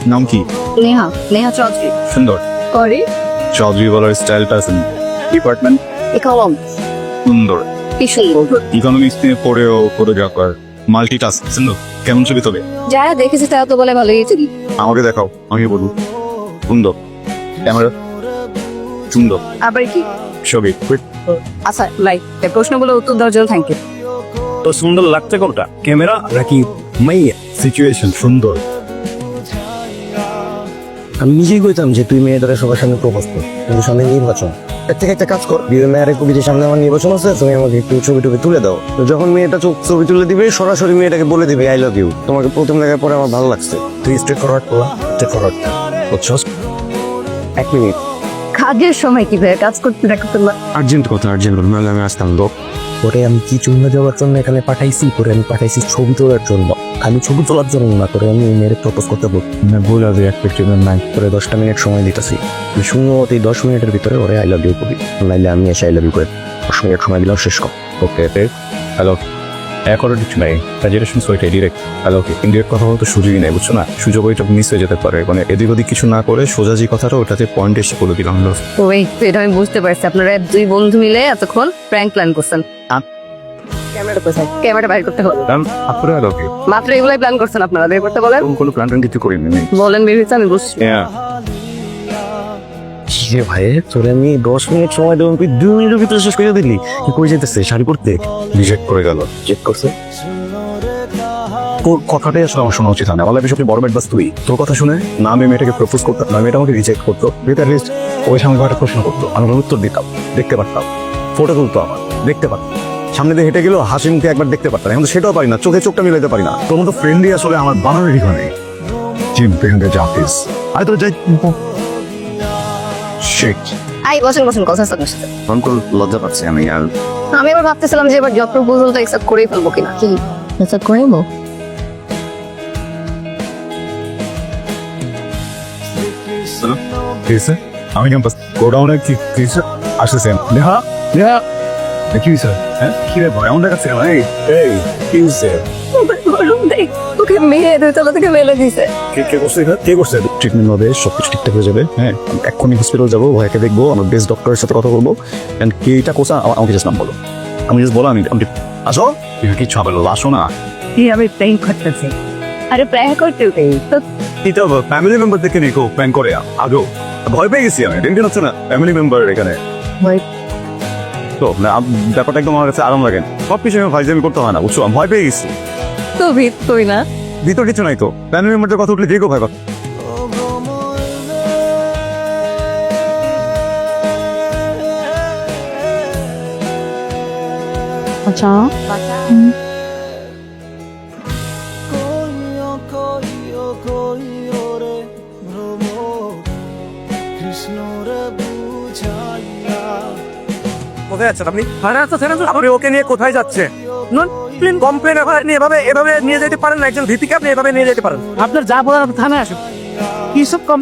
নাম কি? নেহা, নেহা চৌধুরী। সুন্দর। করে চৌধুরী বলার স্টাইলটা আছে। ডিপার্টমেন্ট? ইকোনমিক্স। সুন্দর। কি সুন্দর। ইকোনমিক্স নিয়ে পড়েও ফটোগ্রাফার, মাল্টিটাস্ক। সুন্দর। কেমন ছবি তোলে? যারা দেখেছে তারা তো বলে ভালো হয়েছে। আমাকে দেখাও, আমি বলবো। সুন্দর। ক্যামেরা? সুন্দর। আবার কি? ছবি। আচ্ছা লাইক প্রশ্নগুলো উত্তর দেওয়ার জন্য থ্যাংক ইউ। তো সুন্দর লাগছে কোনটা, ক্যামেরা নাকি মাইয়া? সিচুয়েশন সুন্দর। আমি নিজেই কইতাম যে তুই মেয়েদের সবার সামনে প্রপোজ কর, কিন্তু সামনে নির্বাচন। এর থেকে একটা কাজ কর, বিয়ে মেয়ের কবিদের সামনে আমার নির্বাচন আছে, তুমি আমাকে একটু ছবি টবি তুলে দাও। তো যখন মেয়েটা ছবি তুলে দিবে, সরাসরি মেয়েটাকে বলে দিবে আই লাভ ইউ, তোমাকে প্রথম দেখার পরে আমার ভালো লাগছে। তুই স্ট্রেট ফরওয়ার্ড করবা, স্ট্রেট ফরওয়ার্ড বুঝছস? 1 মিনিট। কাজের সময় কি ভাই কাজ করতে রাখতে না? আর্জেন্ট কথা, আর্জেন্ট কথা, নাহলে আমি আসতাম লোক। পরে আমি কি চুম্বা দেওয়ার জন্য এখানে পাঠাইছি, করে আমি পাঠাইছি ছবি তোলার জন্য। আমি ছবি তোলার জন্য না, করে আমি মেয়ের প্রপোজ করতে বলবো না, ভুল আছে এক্সপেক্টেশন নাই। করে 10টা মিনিট সময় দিতেছি, আমি শূন্যত এই 10 মিনিটের ভিতরে ওরে আই লাভ ইউ করি, নাইলে আমি এসে আই লাভ ইউ করে 10 মিনিট সময় দিলাম, শেষ কর। ওকে। হ্যালো। এখনো কিছু নাই, গ্রাজুয়েশন ওইটাই ডিরেক্ট। হ্যালো। ইনডিরেক্ট কথা বলতে সুযোগই নেই, বুঝছো না? সুযোগ ওইটা মিস হয়ে যেতে পারে, মানে এদিক ওদিক কিছু না করে সোজা যে কথাটা ওটাতে পয়েন্ট এসে বলে দিলাম। ওই এটা আমি বুঝতে পারছি, আপনারা দুই বন্ধু মিলে এতক্ষণ প্র্যাঙ্ক প্ল্যান করছেন। ক্যামেরাটা কোথায়? ক্যামেরাটা বাইর করতে হবে। আপনারা হ্যালো কি মাত্র এগুলাই প্ল্যান করছেন আপনারা, বের করতে বলেন। কোনো প্ল্যান কিছু করিনি। বলেন বের হয়েছে, আমি বুঝছি। রে ভাই, তোরে আমি 10 মিনিট সময় দেবো, তুই 2 মিনিটের ভিতরে শেষ করে দিলি। তুই কই যেতেছে? শাড়ি পরতে? রিজেক্ট করে গেল। চেক করছে? তোর কথাটাই আসলে আমার শোনা উচিত হয় না। বলা বিষয় বড় ব্যাট বাস তুই, তোর কথা শুনে না আমি মেয়েটাকে প্রপোজ করতাম, না মেয়েটা আমাকে রিজেক্ট করতো, বেটার লিস্ট ওই সামনে একটা প্রশ্ন করতো, আমি ওর উত্তর দিতাম, দেখতে পারতাম, ফটো তুলতো আমার, দেখতে পারতাম, সামনে দিয়ে হেঁটে গেল, হাসি মুখে একবার দেখতে পারতাম। এখন তো সেটাও পারি না, চোখে চোখটা মিলাইতে পারি না। তোর মতো ফ্রেন্ডলি আসলে আমার বানানোর এখানে জিম পেহেন্টে জাফিস আই তো যাই শেখ। আই বসেন বসেন, কথা আছে আপনার সাথে। ফোন করে লজ্জা পাচ্ছি আমি। আর আমি এবার ভাবতেছিলাম যে এবার জব প্রপোজালটা অ্যাকসেপ্ট করেই ফেলবো কিনা। কি অ্যাকসেপ্ট করেইবো? আমি ক্যাম্পাস গোডাউনে কি আসতেছেন? নেহা নেহা কি স্যার? হ্যাঁ কি রে ভয় এমন দেখাচ্ছে? এই এই কি হচ্ছে? গরম দেখ, ওকে মেয়ে দুতলা থেকে মেলে দিছে। কে কে করছে? কে করছে? ট্রিটমেন্ট হবে, সবকিছু ঠিকঠাক হয়ে যাবে। হ্যাঁ এক্ষুনি হসপিটাল যাবো, ভাইকে দেখবো, আমার বেস্ট ডক্টরের সাথে কথা বলবো। এন্ড কে এটা কোসা আমাকে জাস্ট নাম বলো, আমি জাস্ট বলো আমি আসো। কিছু হবে না, আসো না। কি আমি প্র্যাঙ্ক করতেছি? আরে প্র্যাঙ্ক করতে তো এটা ফ্যামিলি মেম্বার দেখে নিকো প্ল্যান করে আগেও ভয় পেয়ে গেছি আমি। টেনশন হচ্ছে না, ফ্যামিলি মেম্বার এখানে ভাই তো না, ব্যাপারটা একদম আমার কাছে আরাম লাগে। সব কিছু আমি ফাইজলামি করতে হয় না, বুঝছো? আমি ভয় পেয়ে গেছি। তো ভিত তুই না ভিতর কিছু নাই তো, ফ্যামিলি মেম্বারদের কথা উঠলে যে কেউ ভয় পাবে। আচ্ছা কোথায় যাচ্ছেন আপনি? আপনি ওকে নিয়ে কোথায় যাচ্ছে? কমপ্লেন এভাবে এভাবে নিয়ে যেতে পারেন না, একজন ভিপিকে আপনি এভাবে নিয়ে যেতে পারেন? আপনার যা বলার থানায় আসুন। কি সব কম